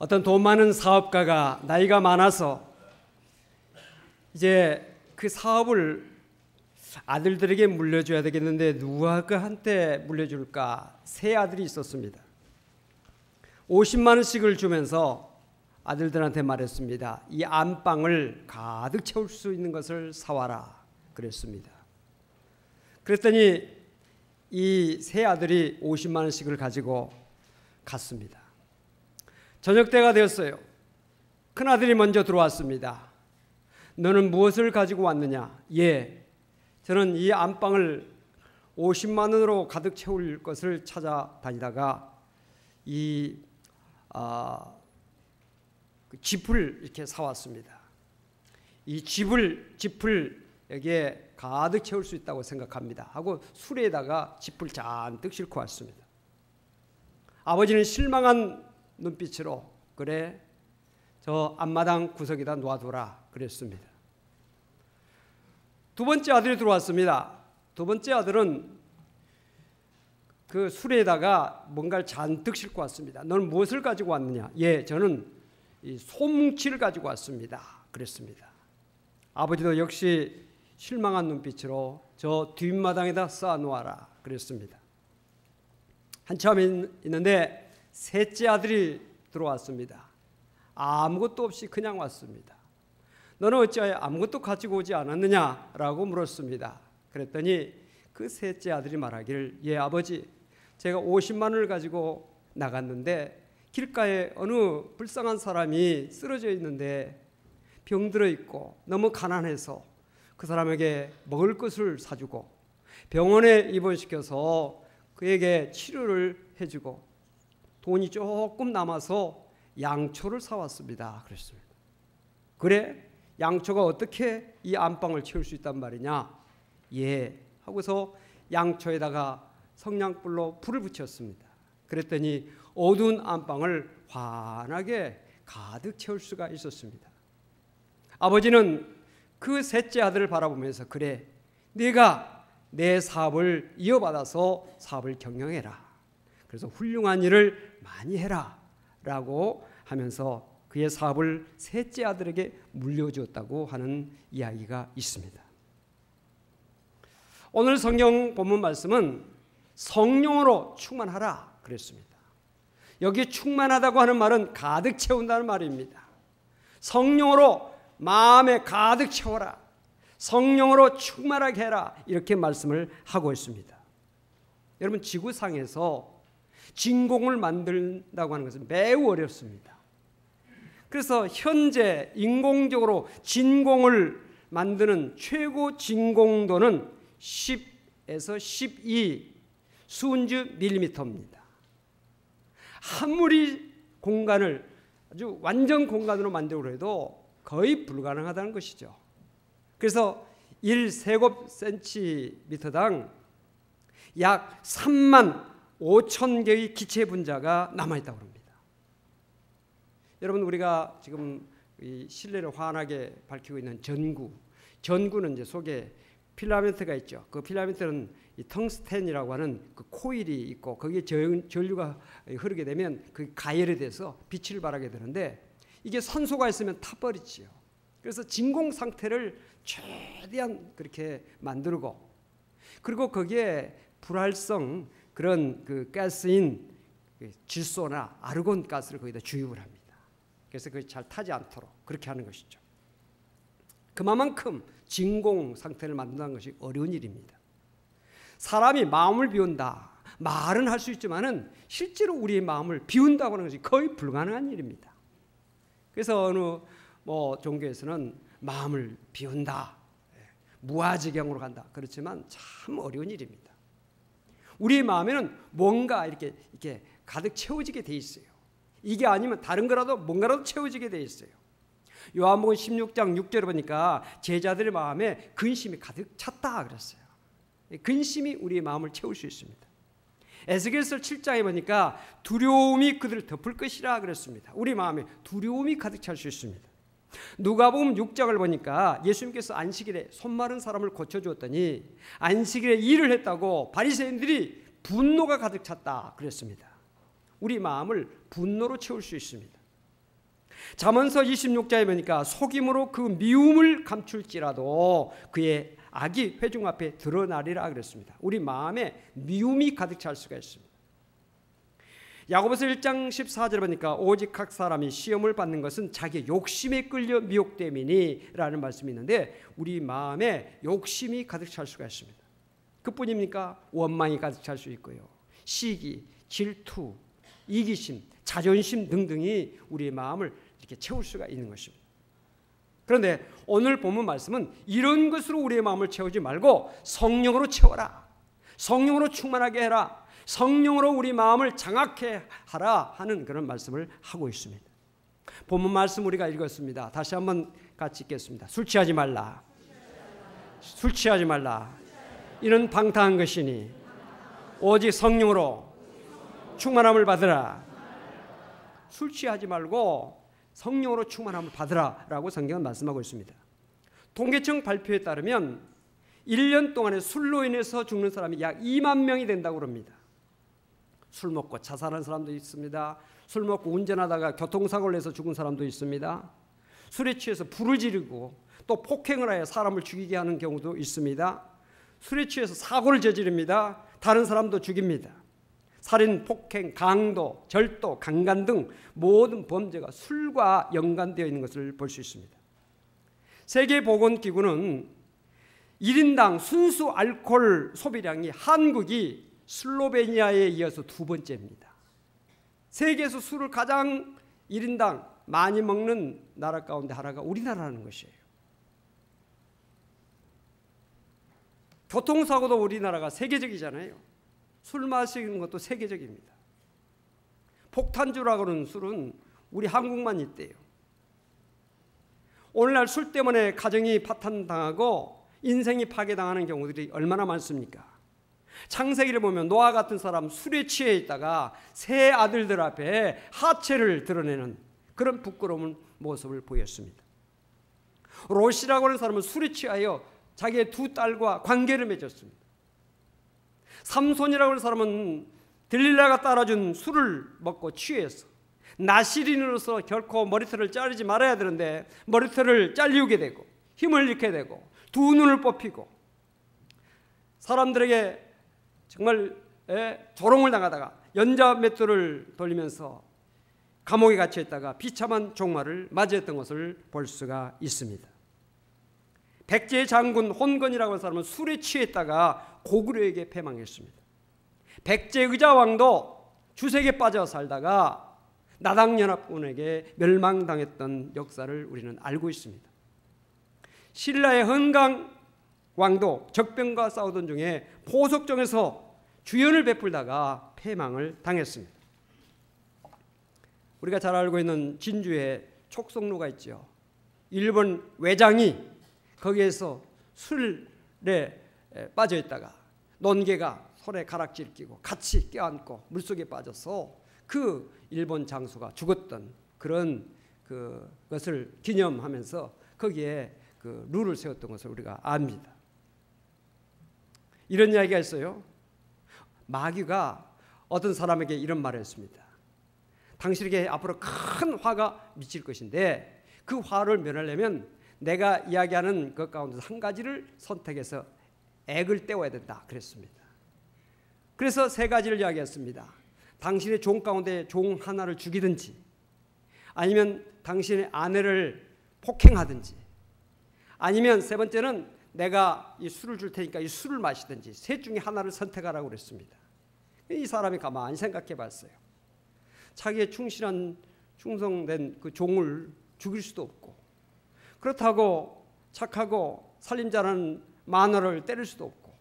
어떤 돈 많은 사업가가 나이가 많아서 이제 그 사업을 아들들에게 물려줘야 되겠는데 누구한테 물려줄까? 세 아들이 있었습니다. 50만 원씩을 주면서 아들들한테 말했습니다. 이 안방을 가득 채울 수 있는 것을 사와라 그랬습니다. 그랬더니 이 세 아들이 50만 원씩을 가지고 갔습니다. 저녁 때가 되었어요. 큰아들이 먼저 들어왔습니다. 너는 무엇을 가지고 왔느냐? 예, 저는 이 안방을 50만 원으로 가득 채울 것을 찾아다니다가 이 짚을 이렇게 사왔습니다. 이 짚을 여기에 가득 채울 수 있다고 생각합니다 하고 수레에다가 짚을 잔뜩 싣고 왔습니다. 아버지는 실망한 눈빛으로 그래 저 앞마당 구석에다 놔둬라 그랬습니다. 두 번째 아들이 들어왔습니다. 두 번째 아들은 그 수레에다가 뭔가를 잔뜩 싣고 왔습니다. 너는 무엇을 가지고 왔느냐? 예, 저는 이 소뭉치를 가지고 왔습니다 그랬습니다. 아버지도 역시 실망한 눈빛으로 저 뒷마당에다 쌓아놓아라 그랬습니다. 한참 있는데 셋째 아들이 들어왔습니다. 아무것도 없이 그냥 왔습니다. 너는 어찌하여 아무것도 가지고 오지 않았느냐라고 물었습니다. 그랬더니 그 셋째 아들이 말하기를 예 아버지 제가 50만 원을 가지고 나갔는데 길가에 어느 불쌍한 사람이 쓰러져 있는데 병들어 있고 너무 가난해서 그 사람에게 먹을 것을 사주고 병원에 입원시켜서 그에게 치료를 해주고 돈이 조금 남아서 양초를 사왔습니다 그랬습니다. 그래? 양초가 어떻게 이 안방을 채울 수 있단 말이냐? 예 하고서 양초에다가 성냥불로 불을 붙였습니다. 그랬더니 어두운 안방을 환하게 가득 채울 수가 있었습니다. 아버지는 그 셋째 아들을 바라보면서 그래 네가 내 사업을 이어받아서 사업을 경영해라. 그래서 훌륭한 일을 많이 해라 라고 하면서 그의 사업을 셋째 아들에게 물려주었다고 하는 이야기가 있습니다. 오늘 성경 본문 말씀은 성령으로 충만하라 그랬습니다. 여기 충만하다고 하는 말은 가득 채운다는 말입니다. 성령으로 마음에 가득 채워라. 성령으로 충만하게 해라. 이렇게 말씀을 하고 있습니다. 여러분 지구상에서 진공을 만든다고 하는 것은 매우 어렵습니다. 그래서 현재 인공적으로 진공을 만드는 최고 진공도는 10에서 12 수은주 밀리미터입니다. 아무리 공간을 아주 완전 공간으로 만들려고 해도 거의 불가능하다는 것이죠. 그래서 1세곱센티미터당 약 3만 5천 개의 기체 분자가 남아있다고 합니다. 여러분 우리가 지금 이 실내를 환하게 밝히고 있는 전구는 이제 속에 필라멘트가 있죠. 그 필라멘트는 이 텅스텐이라고 하는 그 코일이 있고 거기에 전류가 흐르게 되면 그 가열이 돼서 빛을 발하게 되는데 이게 산소가 있으면 타버리지요. 그래서 진공 상태를 최대한 그렇게 만들고 그리고 거기에 불활성 그런 그 가스인 질소나 아르곤 가스를 거기다 주입을 합니다. 그래서 그게 잘 타지 않도록 그렇게 하는 것이죠. 그만큼 진공 상태를 만든다는 것이 어려운 일입니다. 사람이 마음을 비운다. 말은 할 수 있지만은 실제로 우리의 마음을 비운다고 하는 것이 거의 불가능한 일입니다. 그래서 어느 종교에서는 마음을 비운다. 무아지경으로 간다. 그렇지만 참 어려운 일입니다. 우리의 마음에는 뭔가 이렇게 가득 채워지게 돼 있어요. 이게 아니면 다른 거라도 뭔가라도 채워지게 돼 있어요. 요한복음 16장 6절에 보니까 제자들의 마음에 근심이 가득 찼다 그랬어요. 근심이 우리의 마음을 채울 수 있습니다. 에스겔서 7장에 보니까 두려움이 그들을 덮을 것이라 그랬습니다. 우리 마음에 두려움이 가득 찰 수 있습니다. 누가복음 6장을 보니까 예수님께서 안식일에 손 마른 사람을 고쳐주었더니 안식일에 일을 했다고 바리새인들이 분노가 가득 찼다 그랬습니다. 우리 마음을 분노로 채울 수 있습니다. 잠언서 26장에 보니까 속임으로 그 미움을 감출지라도 그의 악이 회중 앞에 드러나리라 그랬습니다. 우리 마음에 미움이 가득 찰 수가 있습니다. 야고보서 1장 14절에 보니까 오직 각 사람이 시험을 받는 것은 자기의 욕심에 끌려 미혹됨이니 라는 말씀이 있는데 우리 마음에 욕심이 가득 찰 수가 있습니다. 그뿐입니까? 원망이 가득 찰 수 있고요. 시기, 질투, 이기심, 자존심 등등이 우리의 마음을 이렇게 채울 수가 있는 것입니다. 그런데 오늘 본문 말씀은 이런 것으로 우리의 마음을 채우지 말고 성령으로 채워라. 성령으로 충만하게 해라. 성령으로 우리 마음을 장악해 하라 하는 그런 말씀을 하고 있습니다. 본문 말씀 우리가 읽었습니다. 다시 한번 같이 읽겠습니다. 술 취하지 말라. 술 취하지 말라. 이는 방탕한 것이니 오직 성령으로 충만함을 받으라. 술 취하지 말고 성령으로 충만함을 받으라 라고 성경은 말씀하고 있습니다. 통계청 발표에 따르면 1년 동안에 술로 인해서 죽는 사람이 약 2만 명이 된다고 합니다. 술 먹고 자살한 사람도 있습니다. 술 먹고 운전하다가 교통사고를 내서 죽은 사람도 있습니다. 술에 취해서 불을 지르고 또 폭행을 하여 사람을 죽이게 하는 경우도 있습니다. 술에 취해서 사고를 저지릅니다. 다른 사람도 죽입니다. 살인, 폭행, 강도, 절도, 강간 등 모든 범죄가 술과 연관되어 있는 것을 볼 수 있습니다. 세계보건기구는 1인당 순수 알코올 소비량이 한국이 슬로베니아에 이어서 두 번째입니다. 세계에서 술을 가장 1인당 많이 먹는 나라 가운데 하나가 우리나라라는 것이에요. 교통사고도 우리나라가 세계적이잖아요. 술 마시는 것도 세계적입니다. 폭탄주라고 하는 술은 우리 한국만 있대요. 오늘날 술 때문에 가정이 파탄당하고 인생이 파괴당하는 경우들이 얼마나 많습니까? 창세기를 보면 노아 같은 사람 술에 취해 있다가 세 아들들 앞에 하체를 드러내는 그런 부끄러운 모습을 보였습니다. 롯이라고 하는 사람은 술에 취하여 자기의 두 딸과 관계를 맺었습니다. 삼손이라고 하는 사람은 들릴라가 따라준 술을 먹고 취해서 나시린으로서 결코 머리털을 자르지 말아야 되는데 머리털을 잘리우게 되고 힘을 잃게 되고 두 눈을 뽑히고 사람들에게 정말 조롱을 당하다가 연자맷돌을 돌리면서 감옥에 갇혀있다가 비참한 종말을 맞이했던 것을 볼 수가 있습니다. 백제 장군 혼건이라고 하는 사람은 술에 취했다가 고구려에게 패망했습니다. 백제 의자왕도 주색에 빠져 살다가 나당연합군에게 멸망당했던 역사를 우리는 알고 있습니다. 신라의 헌강 왕도 적병과 싸우던 중에 포석정에서 주연을 베풀다가 패망을 당했습니다. 우리가 잘 알고 있는 진주에 촉성로가 있죠. 일본 외장이 거기에서 술에 빠져 있다가 논개가 손에 가락지를 끼고 같이 껴안고 물속에 빠져서 그 일본 장수가 죽었던 그런 그것을 기념하면서 거기에 그 룰을 세웠던 것을 우리가 압니다. 이런 이야기가 있어요. 마귀가 어떤 사람에게 이런 말을 했습니다. 당신에게 앞으로 큰 화가 미칠 것인데 그 화를 면하려면 내가 이야기하는 것 가운데서 한 가지를 선택해서 액을 떼어야 된다 그랬습니다. 그래서 세 가지를 이야기했습니다. 당신의 종 가운데 종 하나를 죽이든지 아니면 당신의 아내를 폭행하든지 아니면 세 번째는 내가 이 술을 줄 테니까 이 술을 마시든지 셋 중에 하나를 선택하라고 그랬습니다. 이 사람이 가만히 생각해 봤어요. 자기의 충성된 그 종을 죽일 수도 없고 그렇다고 착하고 살림잘하는 마누라를 때릴 수도 없고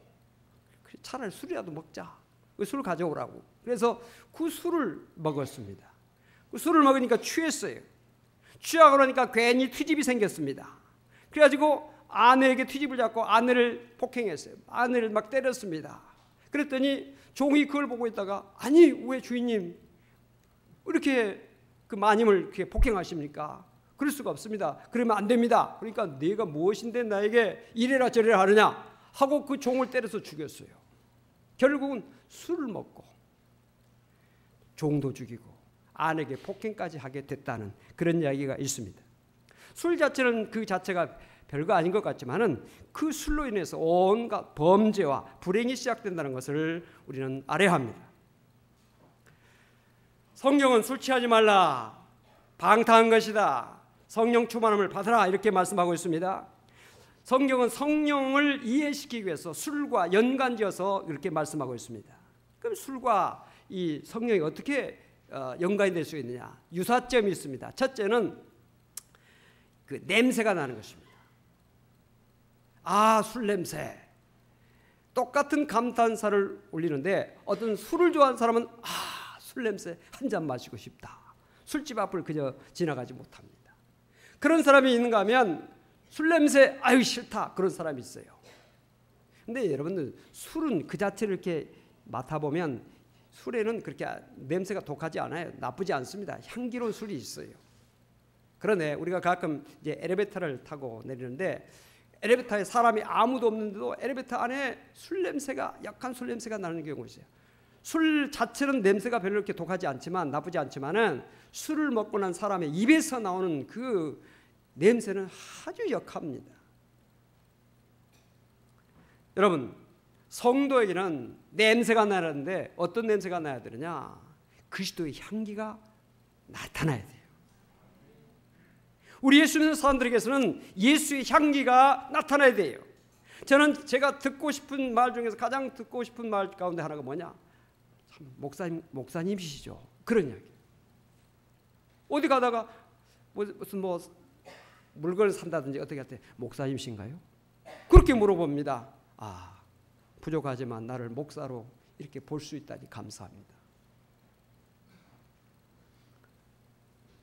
차라리 술이라도 먹자. 그 술을 가져오라고. 그래서 그 술을 먹었습니다. 그 술을 먹으니까 취했어요. 취하고 나니까 괜히 트집이 생겼습니다. 그래가지고 아내에게 트집을 잡고 아내를 폭행했어요. 아내를 막 때렸습니다. 그랬더니 종이 그걸 보고 있다가 아니 왜 주인님 이렇게 그 마님을 이렇게 폭행하십니까? 그럴 수가 없습니다. 그러면 안 됩니다. 그러니까 네가 무엇인데 나에게 이래라 저래라 하느냐 하고 그 종을 때려서 죽였어요. 결국은 술을 먹고 종도 죽이고 아내에게 폭행까지 하게 됐다는 그런 이야기가 있습니다. 술 자체는 그 자체가 별거 아닌 것 같지만은 그 술로 인해서 온갖 범죄와 불행이 시작된다는 것을 우리는 알아야 합니다. 성경은 술 취하지 말라, 방탕한 것이다, 성령 충만함을 받아라 이렇게 말씀하고 있습니다. 성경은 성령을 이해시키기 위해서 술과 연관지어서 이렇게 말씀하고 있습니다. 그럼 술과 이 성령이 어떻게 연관이 될 수 있느냐? 유사점이 있습니다. 첫째는 그 냄새가 나는 것입니다. 아, 술 냄새. 똑같은 감탄사를 올리는데 어떤 술을 좋아하는 사람은 아, 술 냄새 한 잔 마시고 싶다. 술집 앞을 그저 지나가지 못합니다. 그런 사람이 있는가 하면 술 냄새 아유 싫다 그런 사람이 있어요. 근데 여러분들 술은 그 자체를 이렇게 맡아보면 술에는 그렇게 냄새가 독하지 않아요. 나쁘지 않습니다. 향기로운 술이 있어요. 그러네 우리가 가끔 이제 엘리베이터를 타고 내리는데 엘리베이터에 사람이 아무도 없는데도 엘리베이터 안에 술 냄새가 약한 술 냄새가 나는 경우가 있어요. 술 자체는 냄새가 별로 이렇게 독하지 않지만 나쁘지 않지만은 술을 먹고 난 사람의 입에서 나오는 그 냄새는 아주 역합니다. 여러분 성도에게는 냄새가 나는데 어떤 냄새가 나야 되느냐? 그리스도의 향기가 나타나야 돼요. 우리 예수 믿는 사람들에게서는 예수의 향기가 나타나야 돼요. 저는 제가 듣고 싶은 말 중에서 가장 듣고 싶은 말 가운데 하나가 뭐냐? 참 목사님이시죠. 그런 이야기. 어디 가다가 무슨 물건을 산다든지 어떻게 할 때 목사님이신가요? 그렇게 물어봅니다. 아, 부족하지만 나를 목사로 이렇게 볼 수 있다니 감사합니다.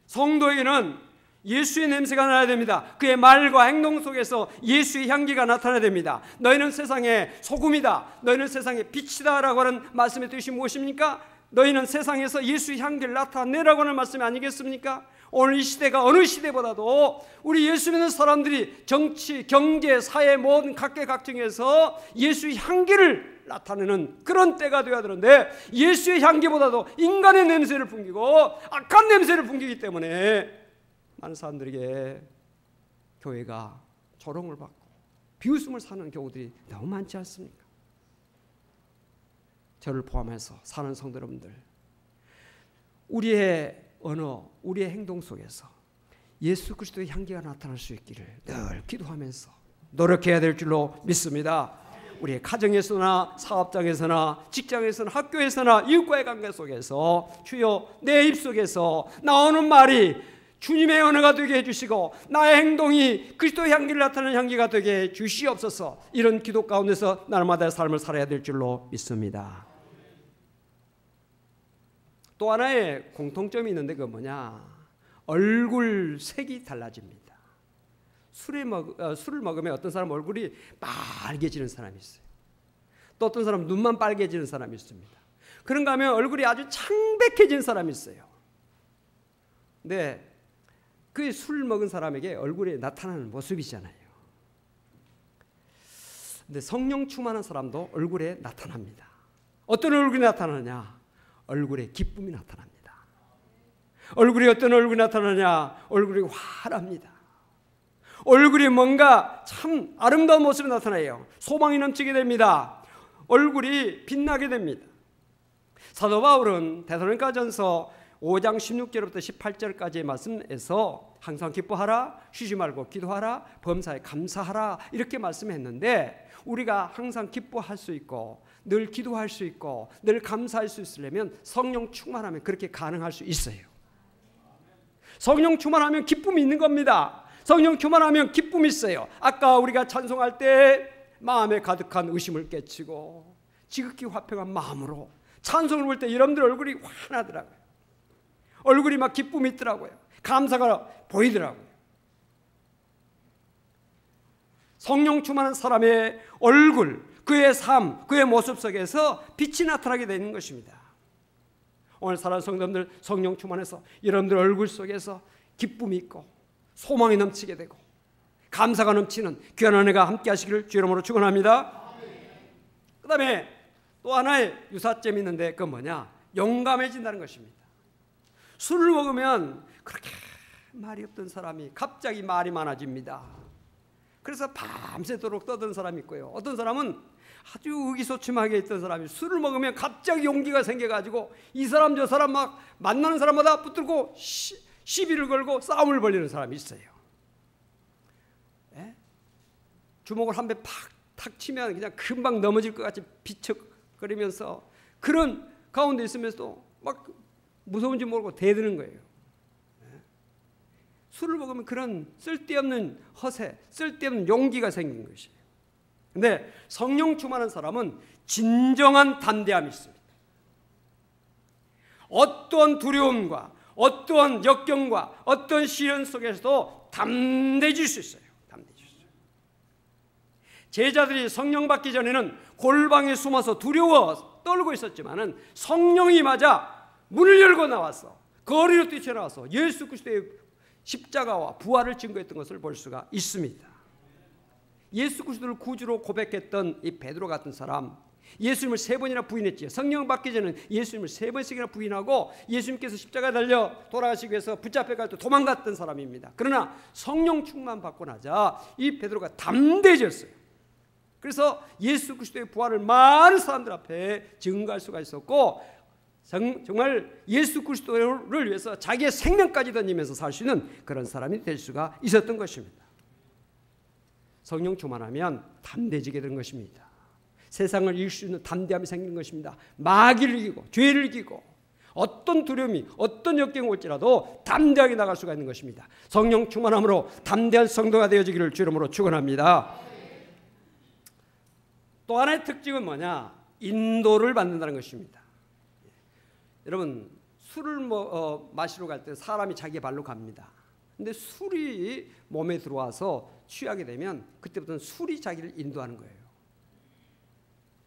성도에게는 예수의 냄새가 나야 됩니다. 그의 말과 행동 속에서 예수의 향기가 나타나야 됩니다. 너희는 세상의 소금이다, 너희는 세상의 빛이다 라고 하는 말씀의 뜻이 무엇입니까? 너희는 세상에서 예수의 향기를 나타내라고 하는 말씀이 아니겠습니까? 오늘 이 시대가 어느 시대보다도 우리 예수 믿는 사람들이 정치, 경제, 사회 모든 각계각층에서 예수의 향기를 나타내는 그런 때가 되어야 되는데 예수의 향기보다도 인간의 냄새를 풍기고 악한 냄새를 풍기기 때문에 많은 사람들에게 교회가 조롱을 받고 비웃음을 사는 경우들이 너무 많지 않습니까? 저를 포함해서 사는 성도 여러분들, 우리의 언어, 우리의 행동 속에서 예수 그리스도의 향기가 나타날 수 있기를 늘 기도하면서 노력해야 될 줄로 믿습니다. 우리의 가정에서나 사업장에서나 직장에서나 학교에서나 이웃과의 관계 속에서 주여 내 입속에서 나오는 말이 주님의 언어가 되게 해주시고 나의 행동이 그리스도의 향기를 나타내는 향기가 되게 해 주시옵소서. 이런 기도 가운데서 날마다의 삶을 살아야 될 줄로 믿습니다. 또 하나의 공통점이 있는데 그건 뭐냐? 얼굴 색이 달라집니다. 술을 먹으면 어떤 사람 얼굴이 빨개지는 사람이 있어요. 또 어떤 사람 눈만 빨개지는 사람이 있습니다. 그런가 하면 얼굴이 아주 창백해진 사람이 있어요. 근데 그 술 먹은 사람에게 얼굴에 나타나는 모습이잖아요. 근데 성령 충만한 사람도 얼굴에 나타납니다. 어떤 얼굴이 나타나느냐? 얼굴에 기쁨이 나타납니다. 얼굴이 어떤 얼굴이 나타나냐? 얼굴이 환합니다. 얼굴이 뭔가 참 아름다운 모습이 나타나요. 소망이 넘치게 됩니다. 얼굴이 빛나게 됩니다. 사도 바울은 데살로니가전서 5장 16절부터 18절까지의 말씀에서 항상 기뻐하라, 쉬지 말고 기도하라, 범사에 감사하라 이렇게 말씀했는데 우리가 항상 기뻐할 수 있고 늘 기도할 수 있고 늘 감사할 수 있으려면 성령 충만하면 그렇게 가능할 수 있어요. 성령 충만하면 기쁨이 있는 겁니다. 성령 충만하면 기쁨이 있어요. 아까 우리가 찬송할 때 마음에 가득한 의심을 깨치고 지극히 화평한 마음으로 찬송을 볼 때 여러분들 얼굴이 환하더라고요. 얼굴이 막 기쁨이 있더라고요. 감사가 보이더라고요. 성령 충만한 사람의 얼굴, 그의 삶, 그의 모습 속에서 빛이 나타나게 되는 것입니다. 오늘 사랑하는 성도님들, 성령 충만해서 여러분들 얼굴 속에서 기쁨이 있고 소망이 넘치게 되고 감사가 넘치는 귀한 은혜가 함께 하시기를 주 이름으로 축원합니다. 그 다음에 또 하나의 유사점이 있는데 그건 뭐냐? 용감해진다는 것입니다. 술을 먹으면 그렇게 말이 없던 사람이 갑자기 말이 많아집니다. 그래서 밤새도록 떠드는 사람이 있고요. 어떤 사람은 아주 의기소침하게 있던 사람이 술을 먹으면 갑자기 용기가 생겨가지고 이 사람 저 사람 막 만나는 사람마다 붙들고 시비를 걸고 싸움을 벌이는 사람이 있어요. 예? 주먹을 한 배 탁 치면 그냥 금방 넘어질 것 같이 비척거리면서 그런 가운데 있으면서도 막 무서운지 모르고 대드는 거예요. 술을 먹으면 그런 쓸데없는 허세, 쓸데없는 용기가 생긴 것이에요. 근데 성령 충만한 사람은 진정한 담대함이 있습니다. 어떠한 두려움과 어떠한 역경과 어떤 시련 속에서도 담대해질 수 있어요. 담대해질 수 있어요. 제자들이 성령 받기 전에는 골방에 숨어서 두려워 떨고 있었지만은 성령이 맞아 문을 열고 나와서 거리로 뛰쳐나와서 예수 그리스도의 십자가와 부활을 증거했던 것을 볼 수가 있습니다. 예수 그리스도를 구주로 고백했던 이 베드로 같은 사람, 예수님을 3번이나 부인했지요. 성령 받기 전에는 예수님을 3번씩이나 부인하고 예수님께서 십자가에 달려 돌아가시기 위해서 붙잡혀 갈 때 도망갔던 사람입니다. 그러나 성령 충만 받고 나자 이 베드로가 담대해졌어요. 그래서 예수 그리스도의 부활을 많은 사람들 앞에 증거할 수가 있었고 정말 예수 그리스도를 위해서 자기의 생명까지 던지면서 살 수 있는 그런 사람이 될 수가 있었던 것입니다. 성령 충만하면 담대해지게 되는 것입니다. 세상을 이길 수 있는 담대함이 생기는 것입니다. 마귀를 이기고 죄를 이기고 어떤 두려움이 어떤 역경이 올지라도 담대하게 나갈 수가 있는 것입니다. 성령 충만함으로 담대한 성도가 되어지기를 주 이름으로 축원합니다. 또 하나의 특징은 뭐냐? 인도를 받는다는 것입니다. 여러분 술을 마시러 갈 때 사람이 자기 발로 갑니다. 근데 술이 몸에 들어와서 취하게 되면 그때부터는 술이 자기를 인도하는 거예요.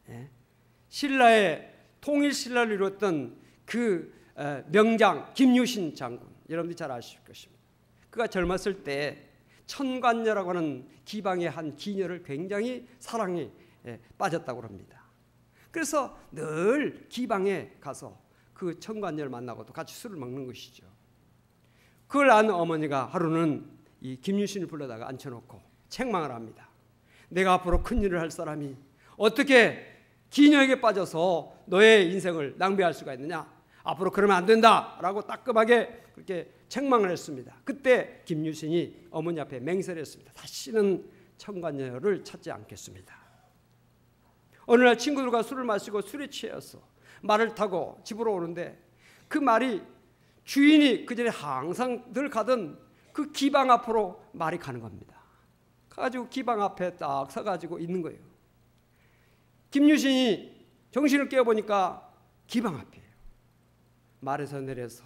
예? 신라의 통일 신라를 이뤘던 그 명장 김유신 장군, 여러분들이 잘 아실 것입니다. 그가 젊었을 때 천관녀라고 하는 기방의 한 기녀를 굉장히 사랑에 빠졌다고 합니다. 그래서 늘 기방에 가서 그 천관녀를 만나고도 같이 술을 먹는 것이죠. 그걸 안 어머니가 하루는 이 김유신을 불러다가 앉혀놓고 책망을 합니다. 내가 앞으로 큰일을 할 사람이 어떻게 기녀에게 빠져서 너의 인생을 낭비할 수가 있느냐? 앞으로 그러면 안 된다라고 따끔하게 그렇게 책망을 했습니다. 그때 김유신이 어머니 앞에 맹세를 했습니다. 다시는 천관녀를 찾지 않겠습니다. 어느 날 친구들과 술을 마시고 술에 취해서 말을 타고 집으로 오는데 그 말이 주인이 그전에 항상 늘 가던 그 기방 앞으로 말이 가는 겁니다. 가지고 기방 앞에 딱 서가지고 있는 거예요. 김유신이 정신을 깨어보니까 기방 앞이에요. 말에서 내려서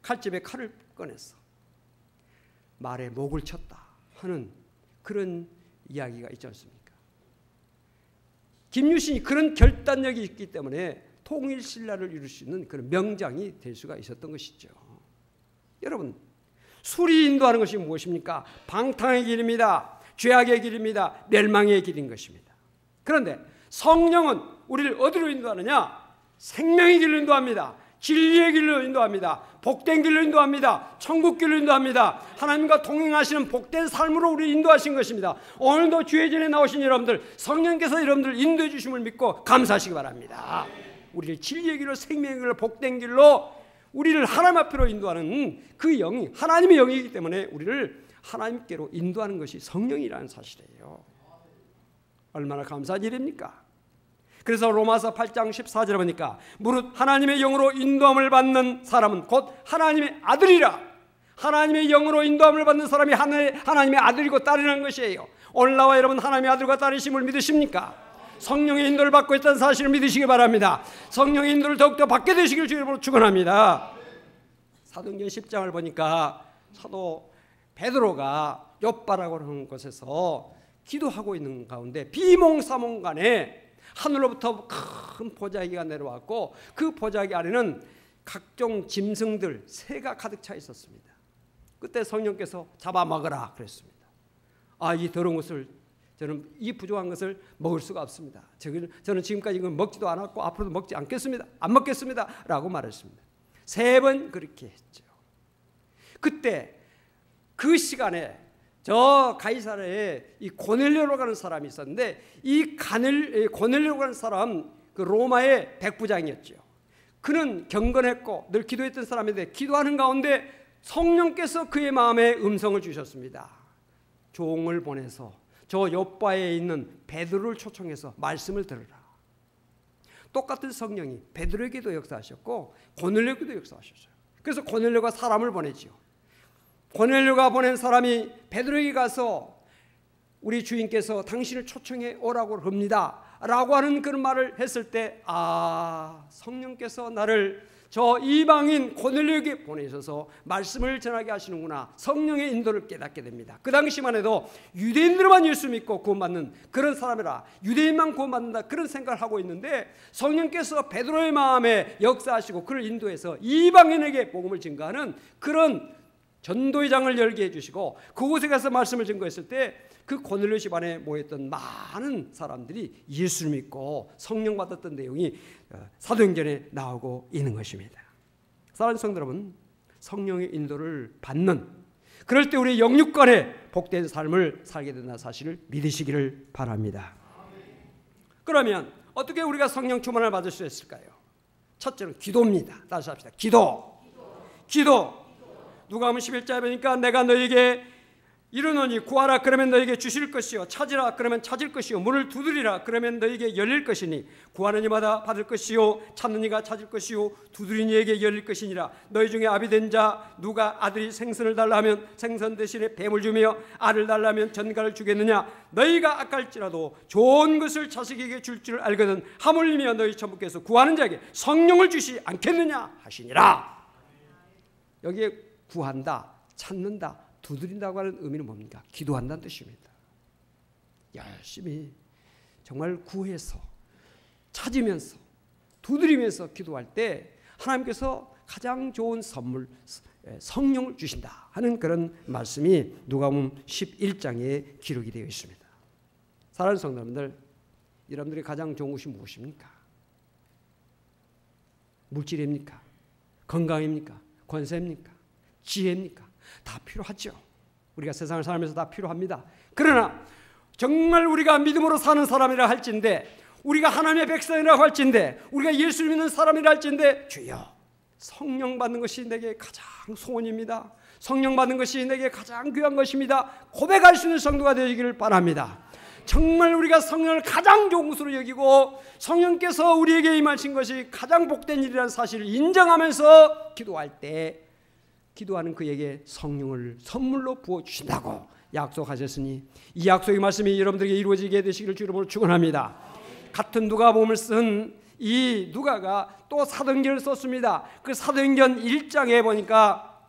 칼집에 칼을 꺼냈어. 말에 목을 쳤다 하는 그런 이야기가 있지 않습니까? 김유신이 그런 결단력이 있기 때문에 통일신라를 이룰 수 있는 그런 명장이 될 수가 있었던 것이죠. 여러분, 술이 인도하는 것이 무엇입니까? 방탕의 길입니다. 죄악의 길입니다. 멸망의 길인 것입니다. 그런데 성령은 우리를 어디로 인도하느냐? 생명의 길로 인도합니다. 진리의 길로 인도합니다. 복된 길로 인도합니다. 천국 길로 인도합니다. 하나님과 동행하시는 복된 삶으로 우리를 인도하신 것입니다. 오늘도 주의 전에 나오신 여러분들, 성령께서 여러분들 인도해 주심을 믿고 감사하시기 바랍니다. 우리를 진리의 길로, 생명의 길로, 복된 길로 우리를 하나님 앞으로 인도하는 그 영이 하나님의 영이기 때문에 우리를 하나님께로 인도하는 것이 성령이라는 사실이에요. 얼마나 감사한 일입니까? 그래서 로마서 8장 14절에 보니까 무릇 하나님의 영으로 인도함을 받는 사람은 곧 하나님의 아들이라. 하나님의 영으로 인도함을 받는 사람이 하나님의 아들이고 딸이라는 것이에요. 오늘 나와 여러분 하나님의 아들과 딸이심을 믿으십니까? 성령의 인도를 받고 있다는 사실을 믿으시기 바랍니다. 성령의 인도를 더욱더 받게 되시길 주님으로 축원합니다. 사도행전 10장을 보니까 사도 베드로가 욥바라고 하는 곳에서 기도하고 있는 가운데 비몽사몽간에 하늘로부터 큰 보자기가 내려왔고 그 보자기 아래는 각종 짐승들 새가 가득 차 있었습니다. 그때 성령께서 잡아먹으라 그랬습니다. 이 더러운 것을 저는 이 부족한 것을 먹을 수가 없습니다. 저는 지금까지 이걸 먹지도 않았고 앞으로도 먹지 않겠습니다. 안 먹겠습니다 라고 말했습니다. 3번 그렇게 했죠. 그때 그 시간에 저 가이사랴에 이 고넬료라고 하는 사람이 있었는데, 이 고넬료라고 하는 사람 그 로마의 백부장이었죠. 그는 경건했고 늘 기도했던 사람인데, 기도하는 가운데 성령께서 그의 마음에 음성을 주셨습니다. 종을 보내서 저 요바에 있는 베드로를 초청해서 말씀을 들으라. 똑같은 성령이 베드로에게도 역사하셨고 고넬료에게도 역사하셨어요. 그래서 고넬료가 사람을 보내지요. 고넬료가 보낸 사람이 베드로에게 가서 우리 주인께서 당신을 초청해 오라고 합니다 라고 하는 그런 말을 했을 때, 성령께서 나를 저 이방인 고넬료에게 보내셔서 말씀을 전하게 하시는구나, 성령의 인도를 깨닫게 됩니다. 그 당시만 해도 유대인들만 예수 믿고 구원받는 그런 사람이라, 유대인만 구원받는다 그런 생각을 하고 있는데, 성령께서 베드로의 마음에 역사하시고 그를 인도해서 이방인에게 복음을 증거하는 그런 전도의 장을 열게 해주시고, 그곳에 가서 말씀을 증거했을 때 그 고넬료 집안에 모였던 많은 사람들이 예수를 믿고 성령 받았던 내용이 사도행전에 나오고 있는 것입니다. 사랑하는 성도 여러분, 성령의 인도를 받는, 그럴 때 우리의 영육간에 복된 삶을 살게 된다는 사실을 믿으시기를 바랍니다. 그러면 어떻게 우리가 성령 충만을 받을 수 있을까요? 첫째는 기도입니다. 다시 합시다. 기도. 누가복음 11장에 보니까 내가 너에게 이르노니 구하라 그러면 너에게 주실 것이요, 찾으라 그러면 찾을 것이요, 문을 두드리라 그러면 너에게 열릴 것이니, 구하는 이마다 받을 것이요, 찾는 이가 찾을 것이요, 두드리는 이에게 열릴 것이니라. 너희 중에 아비 된 자 누가 아들이 생선을 달라 하면 생선 대신에 뱀을 주며, 알을 달라 하면 전갈을 주겠느냐? 너희가 악할지라도 좋은 것을 자식에게 줄 줄 알거든 하물며 너희 천부께서 구하는 자에게 성령을 주시 않겠느냐 하시니라. 여기에 구한다, 찾는다, 두드린다고 하는 의미는 뭡니까? 기도한다는 뜻입니다. 열심히 정말 구해서 찾으면서 두드리면서 기도할 때 하나님께서 가장 좋은 선물, 성령을 주신다 하는 그런 말씀이 누가복음 11장에 기록이 되어 있습니다. 사랑하는 성도 여러분들, 여러분들이 가장 좋은 것이 무엇입니까? 물질입니까? 건강입니까? 권세입니까? 지혜입니까? 다 필요하죠. 우리가 세상을 살면서 다 필요합니다. 그러나 정말 우리가 믿음으로 사는 사람이라 할진대, 우리가 하나님의 백성이라고 할진대, 우리가 예수를 믿는 사람이라 할진대, 주여 성령 받는 것이 내게 가장 소원입니다, 성령 받는 것이 내게 가장 귀한 것입니다, 고백할 수 있는 성도가 되기를 바랍니다. 정말 우리가 성령을 가장 좋은 것으로 여기고 성령께서 우리에게 임하신 것이 가장 복된 일이라는 사실을 인정하면서 기도할 때, 기도하는 그에게 성령을 선물로 부어주신다고 약속하셨으니, 이 약속의 말씀이 여러분들에게 이루어지게 되시기를 주 이름으로 축원합니다. 같은 누가복음을 쓴 이 누가가 또 사도행전을 썼습니다. 그 사도행전 1장에 보니까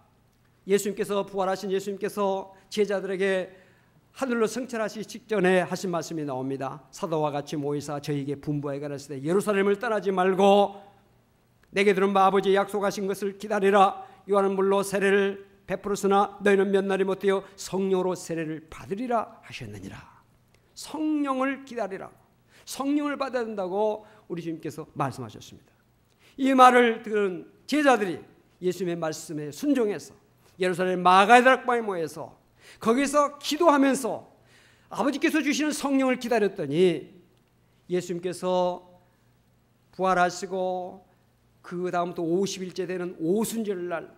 예수님께서, 부활하신 예수님께서 제자들에게 하늘로 승천하시기 직전에 하신 말씀이 나옵니다. 사도와 같이 모이사 저희에게 분부하여 가라사대 예루살렘을 떠나지 말고 내게 들은 아버지의 약속하신 것을 기다리라. 요한은 물로 세례를 베풀었으나 너희는 몇 날이 못되어 성령으로 세례를 받으리라 하셨느니라. 성령을 기다리라, 성령을 받아야 된다고 우리 주님께서 말씀하셨습니다. 이 말을 들은 제자들이 예수님의 말씀에 순종해서 예루살렘 마가다락방에 모여서 거기서 기도하면서 아버지께서 주시는 성령을 기다렸더니, 예수님께서 부활하시고 그 다음부터 50일째 되는 오순절 날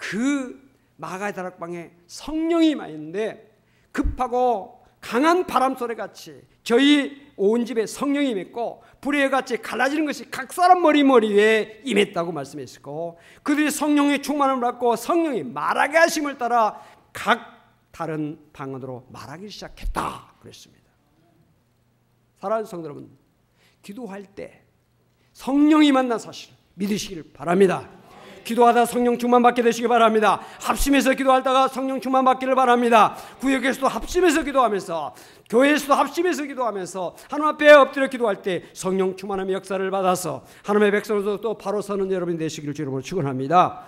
그 마가다락방에 성령이 임하였는데, 급하고 강한 바람 소리같이 저희 온 집에 성령이 임했고 불의 같이 갈라지는 것이 각 사람 머리 위에 임했다고 말씀했고, 그들이 성령의 충만을 받고 성령이 말하게 하심을 따라 각 다른 방언으로 말하기 시작했다 그랬습니다. 사랑하는 성도 여러분, 기도할 때 성령이 만난 사실 믿으시길 바랍니다. 기도하다 성령 충만 받게 되시기 바랍니다. 합심해서 기도하다가 성령 충만 받기를 바랍니다. 구역에서도 합심해서 기도하면서, 교회에서도 합심해서 기도하면서 하나님 앞에 엎드려 기도할 때 성령 충만함의 역사를 받아서 하나님의 백성으로서 또 바로 서는 여러분이 되시기를 주님으로 축원합니다.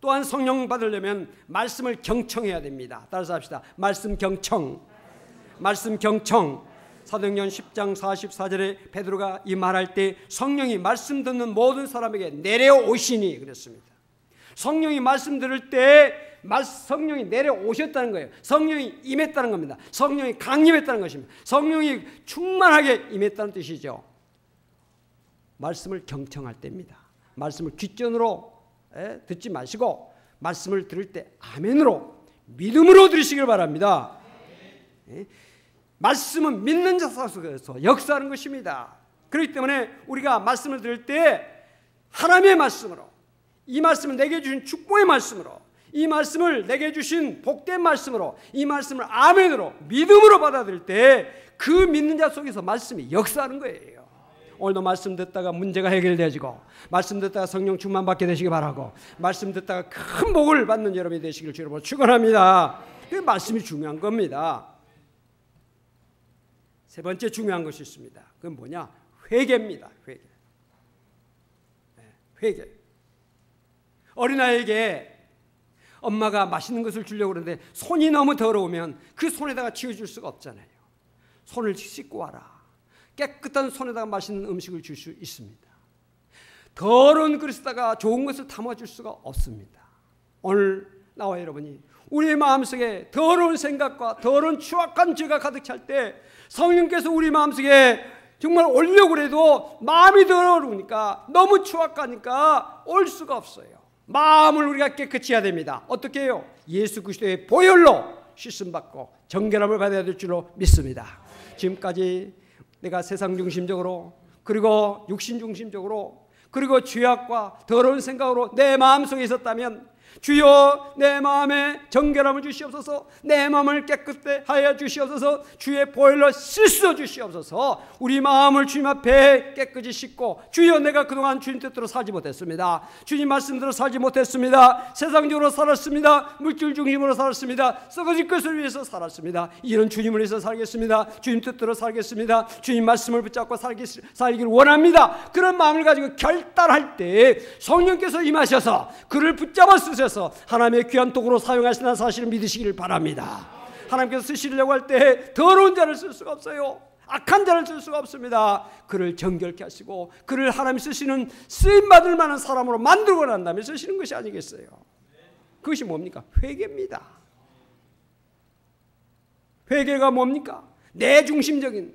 또한 성령 받으려면 말씀을 경청해야 됩니다. 따라서 합시다. 말씀 경청. 사도행전 10장 44절에 베드로가 이 말할 때 성령이 말씀 듣는 모든 사람에게 내려오시니 그랬습니다. 성령이 말씀 들을 때 성령이 내려오셨다는 거예요. 성령이 임했다는 겁니다. 성령이 강림했다는 것입니다. 성령이 충만하게 임했다는 뜻이죠. 말씀을 경청할 때입니다. 말씀을 귓전으로 듣지 마시고 말씀을 들을 때 아멘으로 믿음으로 들으시길 바랍니다. 말씀은 믿는 자 속에서 역사하는 것입니다. 그렇기 때문에 우리가 말씀을 들을 때 하나님의 말씀으로, 이 말씀을 내게 주신 축복의 말씀으로, 이 말씀을 내게 주신 복된 말씀으로, 이 말씀을 아멘으로 믿음으로 받아들일 때 그 믿는 자 속에서 말씀이 역사하는 거예요. 오늘도 말씀 듣다가 문제가 해결되어지고, 말씀 듣다가 성령 충만 받게 되시기 바라고, 말씀 듣다가 큰 복을 받는 여러분이 되시기를 주님으로 축원합니다. 그 말씀이 중요한 겁니다. 세 번째 중요한 것이 있습니다. 그건 뭐냐? 회개입니다. 회개. 어린아이에게 엄마가 맛있는 것을 주려고 그러는데 손이 너무 더러우면 그 손에다가 치워줄 수가 없잖아요. 손을 씻고 와라. 깨끗한 손에다가 맛있는 음식을 줄 수 있습니다. 더러운 그릇에다가 좋은 것을 담아줄 수가 없습니다. 오늘 나와 여러분이 우리의 마음속에 더러운 생각과 더러운 추악한 죄가 가득 찰 때 성령께서 우리 마음속에 정말 오려고 해도 마음이 더러우니까, 너무 추악하니까 올 수가 없어요. 마음을 우리가 깨끗이 해야 됩니다. 어떻게 해요? 예수 그리스도의 보혈로 씻음받고 정결함을 받아야 될 줄로 믿습니다. 지금까지 내가 세상 중심적으로, 그리고 육신 중심적으로, 그리고 죄악과 더러운 생각으로 내 마음속에 있었다면 주여 내 마음에 정결함을 주시옵소서, 내 마음을 깨끗하게 하여 주시옵소서, 주의 보혈로 씻어 주시옵소서. 우리 마음을 주님 앞에 깨끗이 씻고, 주여 내가 그동안 주님 뜻대로 살지 못했습니다. 주님 말씀대로 살지 못했습니다. 세상적으로 살았습니다. 물질 중심으로 살았습니다. 썩어질 것을 위해서 살았습니다. 이런 주님을 위해서 살겠습니다. 주님 뜻대로 살겠습니다. 주님 말씀을 붙잡고 살기를 원합니다. 그런 마음을 가지고 결단할 때 성령께서 임하셔서 그를 붙잡아 쓰셔서 하나님의 귀한 도구로 사용하시는 사실을 믿으시기를 바랍니다. 하나님께서 쓰시려고 할 때 더러운 자를 쓸 수가 없어요. 악한 자를 쓸 수가 없습니다. 그를 정결케 하시고 그를 하나님 쓰시는 쓰임받을 만한 사람으로 만들고 난 다음에 쓰시는 것이 아니겠어요. 그것이 뭡니까? 회개입니다. 회개가 뭡니까? 내 중심적인,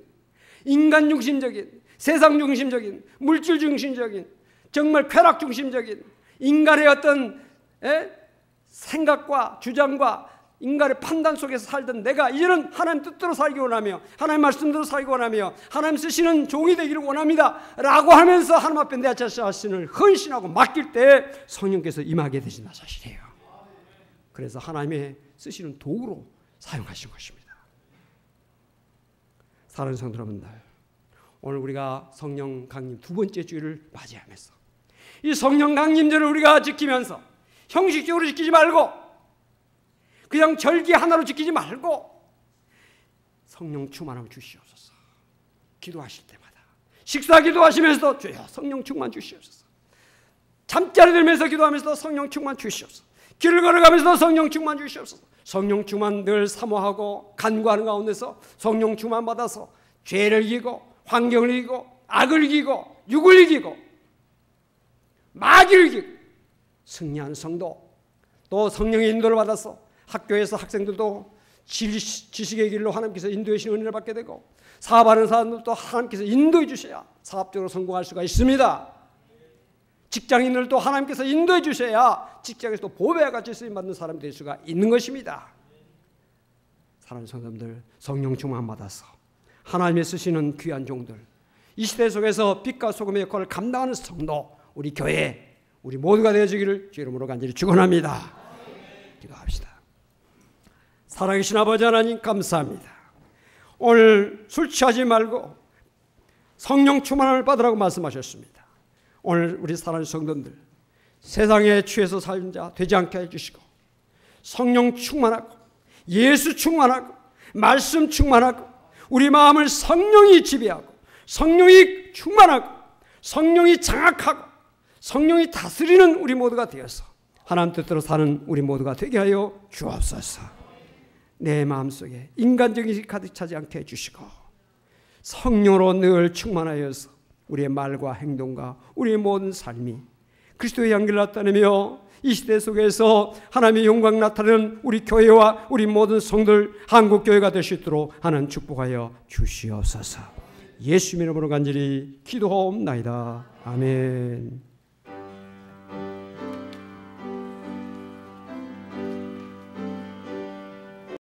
인간 중심적인, 세상 중심적인, 물질 중심적인, 정말 쾌락 중심적인 인간의 어떤 생각과 주장과 인간의 판단 속에서 살던 내가 이제는 하나님 뜻대로 살기 원하며 하나님 말씀대로 살기 원하며 하나님 쓰시는 종이 되기를 원합니다 라고 하면서 하나님 앞에 내 자신을 헌신하고 맡길 때 성령께서 임하게 되신다 사실이에요. 그래서 하나님의 쓰시는 도구로 사용하신 것입니다. 사랑하는 성도 여러분들, 오늘 우리가 성령 강림 두 번째 주일을 맞이하면서 이 성령 강림절을 우리가 지키면서 형식적으로 지키지 말고 그냥 절기 하나로 지키지 말고 성령 충만함을 주시옵소서. 기도하실 때마다 식사 기도하시면서도 주여 성령 충만 주시옵소서. 잠자리 들면서 기도하면서도 성령 충만 주시옵소서. 길을 걸어가면서도 성령 충만 주시옵소서. 성령 충만 늘 사모하고 간구하는 가운데서 성령 충만 받아서 죄를 이기고 환경을 이기고 악을 이기고 육을 이기고 마귀를 이기고 승리한 성도, 또 성령의 인도를 받아서 학교에서 학생들도 지식의 길로 하나님께서 인도해 주시는 은혜를 받게 되고 사업하는 사람들도 하나님께서 인도해 주셔야 사업적으로 성공할 수가 있습니다. 직장인들도 하나님께서 인도해 주셔야 직장에서도 보배와 같이 쓰임받는 사람이 될 수가 있는 것입니다. 사랑하는 성도님들, 성령 충만 받아서 하나님의 쓰시는 귀한 종들, 이 시대 속에서 빛과 소금의 역할을 감당하는 성도, 우리 교회 우리 모두가 되어주기를 주 이름으로 간절히 축원합니다. 기도합시다. 살아계신 아버지 하나님 감사합니다. 오늘 술 취하지 말고 성령 충만함을 받으라고 말씀하셨습니다. 오늘 우리 사랑하는 성도들, 세상에 취해서 살는 자 되지 않게 해주시고 성령 충만하고 예수 충만하고 말씀 충만하고 우리 마음을 성령이 지배하고 성령이 충만하고 성령이 장악하고 성령이 다스리는 우리 모두가 되어서 하나님 뜻대로 사는 우리 모두가 되게 하여 주옵소서. 내 마음속에 인간적인 것이 가득 차지 않게 해주시고 성령으로 늘 충만하여서 우리의 말과 행동과 우리의 모든 삶이 그리스도의 향기를 나타내며 이 시대 속에서 하나님의 영광 나타내는 우리 교회와 우리 모든 성들 한국교회가 될 수 있도록 하나님 축복하여 주시옵소서. 예수 이름으로 간절히 기도하옵나이다. 아멘.